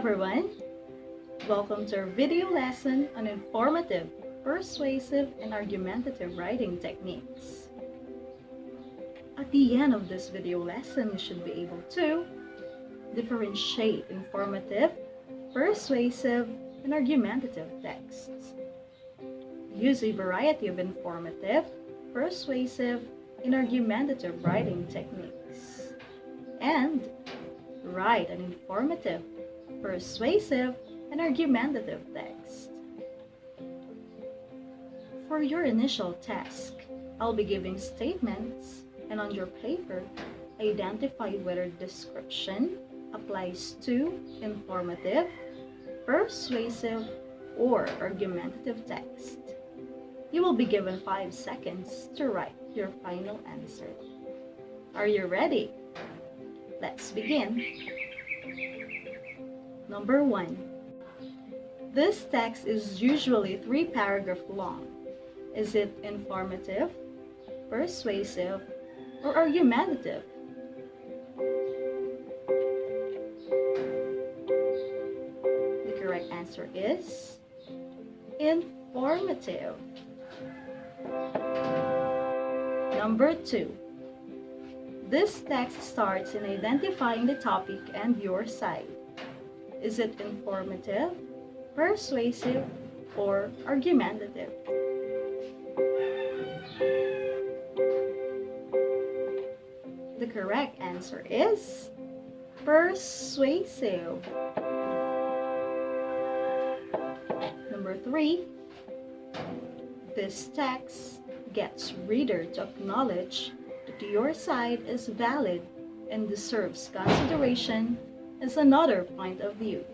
everyone! Welcome to our video lesson on informative, persuasive, and argumentative writing techniques. At the end of this video lesson, you should be able to differentiate informative, persuasive, and argumentative texts. Use a variety of informative, persuasive, and argumentative writing techniques. And write an informative, persuasive, and argumentative text. For your initial task, I'll be giving statements, and on your paper, identify whether description applies to informative, persuasive, or argumentative text. You will be given 5 seconds to write your final answer. Are you ready? Let's begin. Number 1. This text is usually 3 paragraphs long. Is it informative, persuasive, or argumentative? The correct answer is informative. Number 2. This text starts in identifying the topic and your side. Is it informative, persuasive, or argumentative? The correct answer is persuasive. Number 3. This text gets reader to acknowledge that your side is valid and deserves consideration as another point of view.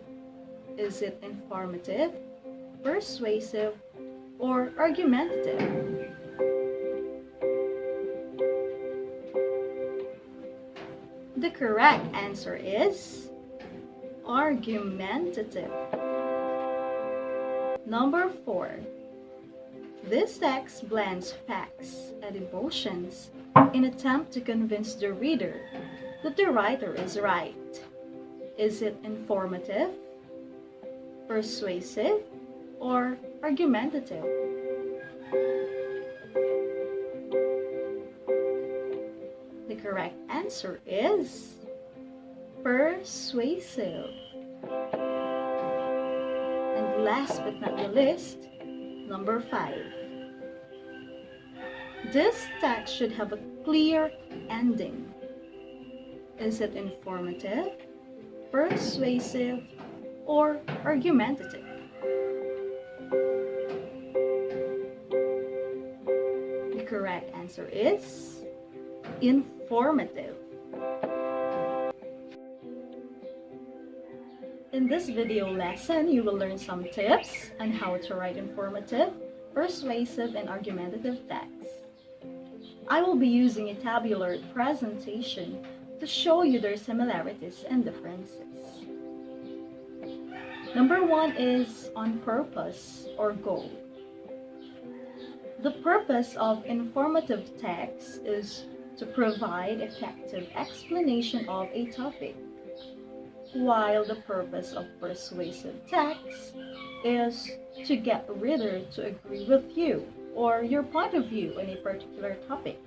Is it informative, persuasive, or argumentative? The correct answer is argumentative. Number 4. This text blends facts and emotions in an attempt to convince the reader that the writer is right. Is it informative, persuasive, or argumentative? The correct answer is persuasive. And last but not the least, number 5. This text should have a clear ending. Is it informative, persuasive, or argumentative? The correct answer is informative. In this video lesson, you will learn some tips on how to write informative, persuasive, and argumentative text. I will be using a tabular presentation to show you their similarities and differences. Number 1 is on purpose or goal. The purpose of informative text is to provide effective explanation of a topic, while the purpose of persuasive text is to get reader to agree with you or your point of view on a particular topic.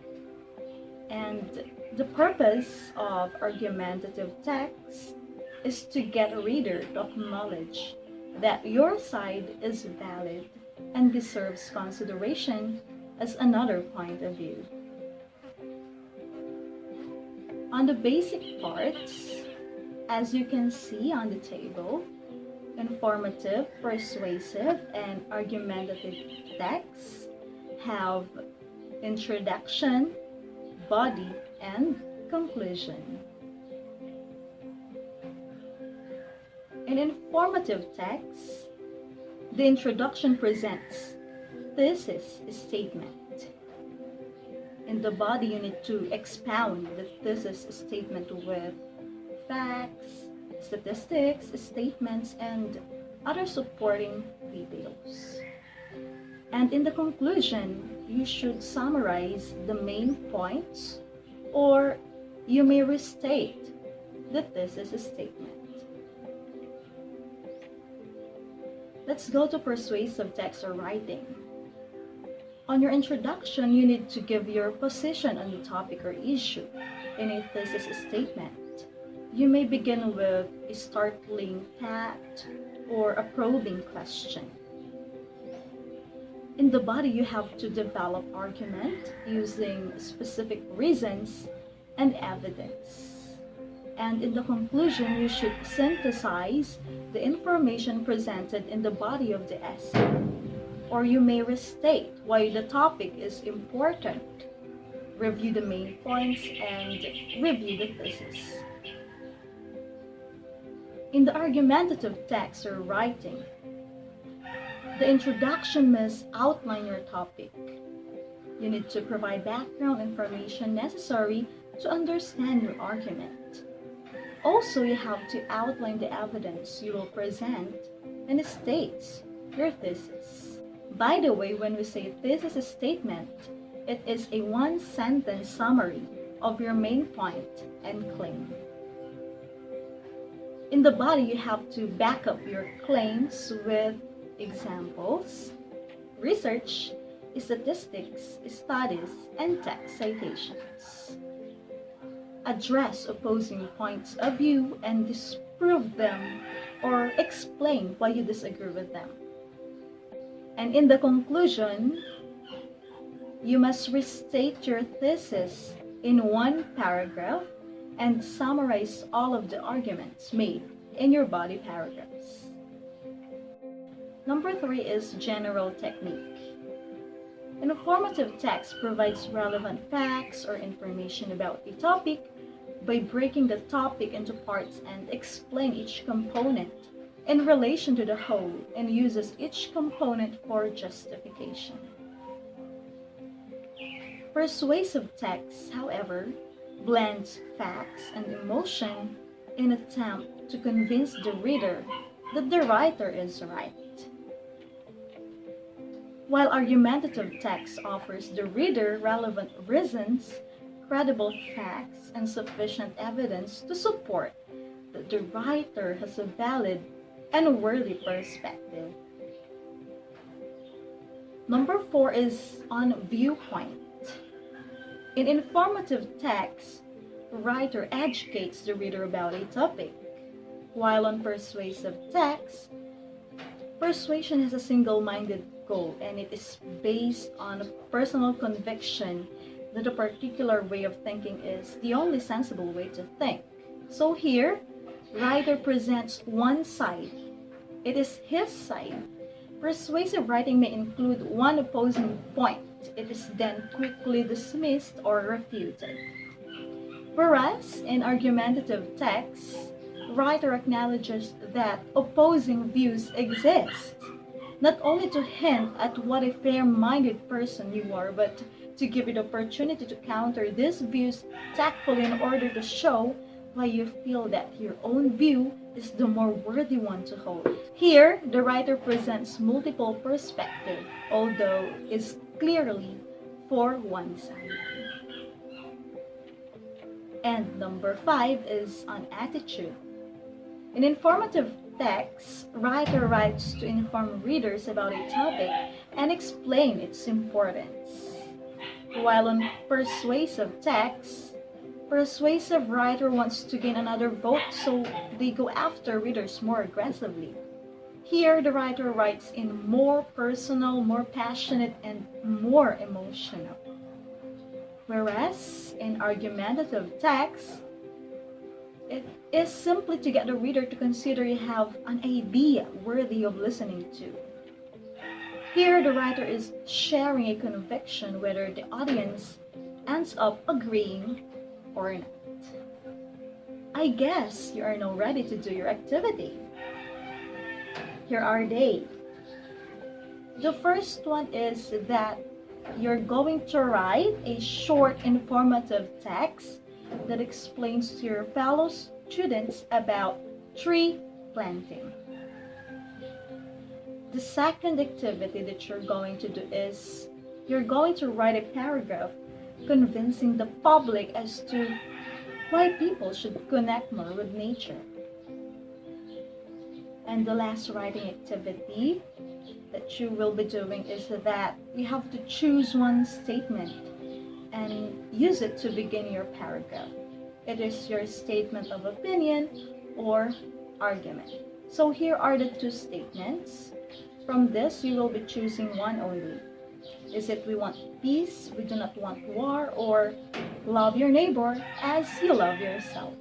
And the purpose of argumentative text is to get a reader to acknowledge that your side is valid and deserves consideration as another point of view. On the basic parts, as you can see on the table, informative, persuasive, and argumentative texts have introduction, body, and conclusion. In informative text, the introduction presents thesis statement. In the body, you need to expound the thesis statement with facts, statistics, statements, and other supporting details. And in the conclusion, you should summarize the main points, or you may restate the thesis statement. Let's go to persuasive text or writing. On your introduction, you need to give your position on the topic or issue. In a thesis statement, you may begin with a startling fact or a probing question. In the body, you have to develop argument using specific reasons and evidence. And in the conclusion, you should synthesize the information presented in the body of the essay. Or you may restate why the topic is important, review the main points, and review the thesis. In the argumentative text or writing, the introduction must outline your topic. You need to provide background information necessary to understand your argument. Also, you have to outline the evidence you will present and it states your thesis. By the way, when we say thesis statement, it is a one-sentence summary of your main point and claim. In the body, you have to back up your claims with examples, research, statistics, studies, and text citations. Address opposing points of view and disprove them or explain why you disagree with them. And in the conclusion, you must restate your thesis in one paragraph and summarize all of the arguments made in your body paragraphs. Number 3 is general technique. Informative text provides relevant facts or information about a topic by breaking the topic into parts and explain each component in relation to the whole and uses each component for justification. Persuasive text, however, blends facts and emotion in an attempt to convince the reader that the writer is right. While argumentative text offers the reader relevant reasons, credible facts, and sufficient evidence to support that the writer has a valid and worthy perspective. Number 4 is on viewpoint. In informative text, the writer educates the reader about a topic, while on persuasive text, persuasion has a single-minded goal and it is based on a personal conviction that a particular way of thinking is the only sensible way to think. So here, writer presents one side. It is his side. Persuasive writing may include one opposing point. It is then quickly dismissed or refuted. Whereas in argumentative text, writer acknowledges that opposing views exist, not only to hint at what a fair-minded person you are, but to give you the opportunity to counter these views tactfully in order to show why you feel that your own view is the more worthy one to hold. Here, the writer presents multiple perspectives, although is clearly for one side. And number 5 is on attitude. In informative text, writer writes to inform readers about a topic and explain its importance. While on persuasive text, persuasive writer wants to gain another vote, so they go after readers more aggressively. Here, the writer writes in more personal, more passionate, and more emotional. Whereas in argumentative text, it is simply to get the reader to consider you have an idea worthy of listening to. Here, the writer is sharing a conviction whether the audience ends up agreeing or not. I guess you are now ready to do your activity. Here are they. The first one is that you're going to write a short informative text that explains to your fellow students about tree planting. The second activity that you're going to do is you're going to write a paragraph convincing the public as to why people should connect more with nature. And the last writing activity that you will be doing is that you have to choose one statement and use it to begin your paragraph. It is your statement of opinion or argument. So here are the two statements. From this, you will be choosing one only. Is it we want peace, we do not want war, or love your neighbor as you love yourself?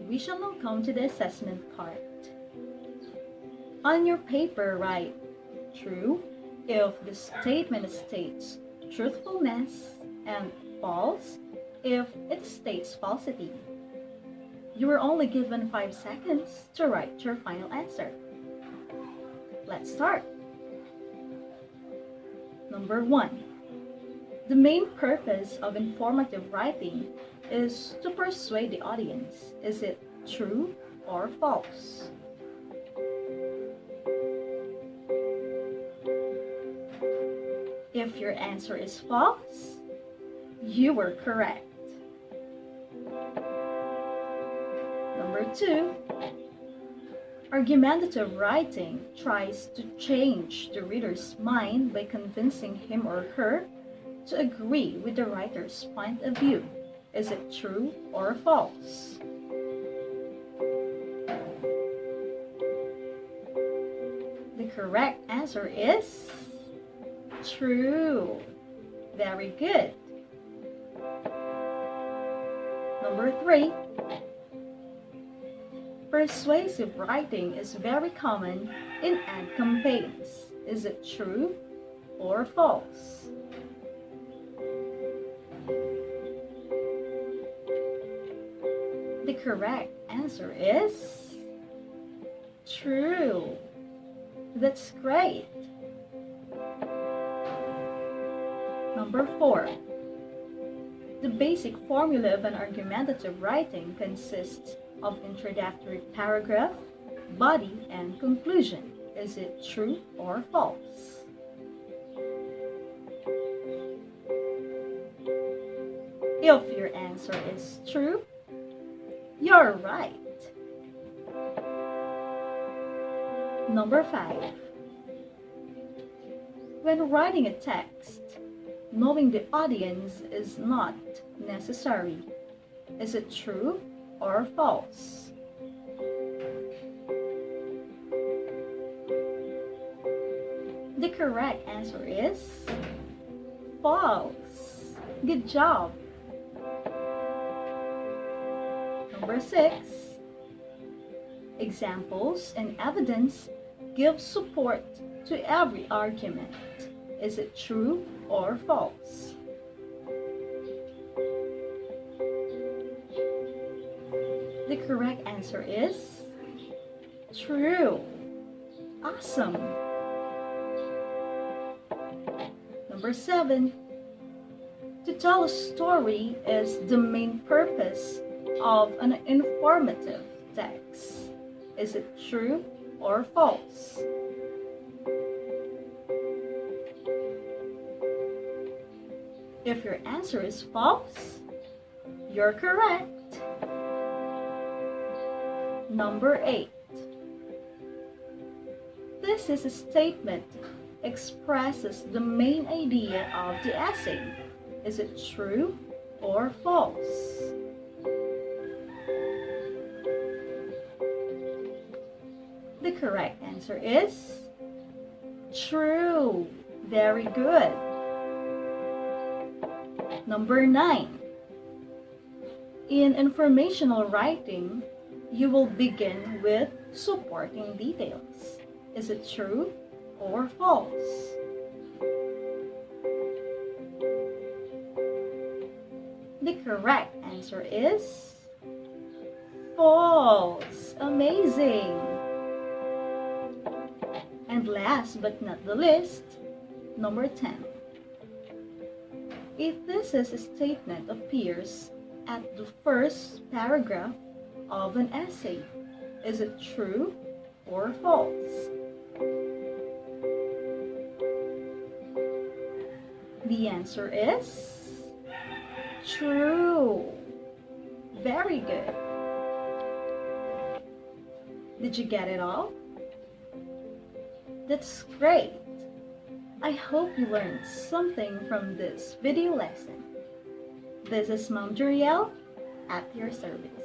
We shall now come to the assessment part. On your paper, write true if the statement states truthfulness and false if it states falsity. You are only given 5 seconds to write your final answer. Let's start. Number 1. The main purpose of informative writing is to persuade the audience. Is it true or false? If your answer is false, you were correct. Number 2. Argumentative writing tries to change the reader's mind by convincing him or her to agree with the writer's point of view. Is it true or false? The correct answer is true. Very good. Number 3. Persuasive writing is very common in ad campaigns. Is it true or false? The correct answer is true. That's great. Number 4. The basic formula of an argumentative writing consists of introductory paragraph, body, and conclusion. Is it true or false? If your answer is true, you're right. Number 5. When writing a text, knowing the audience is not necessary. Is it true or false? The correct answer is false. Good job. Number 6. Examples and evidence give support to every argument. Is it true or false? The correct answer is true. Awesome. Number 7. To tell a story is the main purpose of an informative text. Is it true or false? If your answer is false, you're correct. Number 8. This is a statement expresses the main idea of the essay. Is it true or false? The correct answer is true. Very good. Number 9. In informational writing, you will begin with supporting details. Is it true or false? The correct answer is false. Amazing. And last but not the least, number 10. A thesis statement appears at the first paragraph of an essay. Is it true or false? The answer is true. Very good. Did you get it all? That's great! I hope you learned something from this video lesson. This is Ma'am Juriel at your service.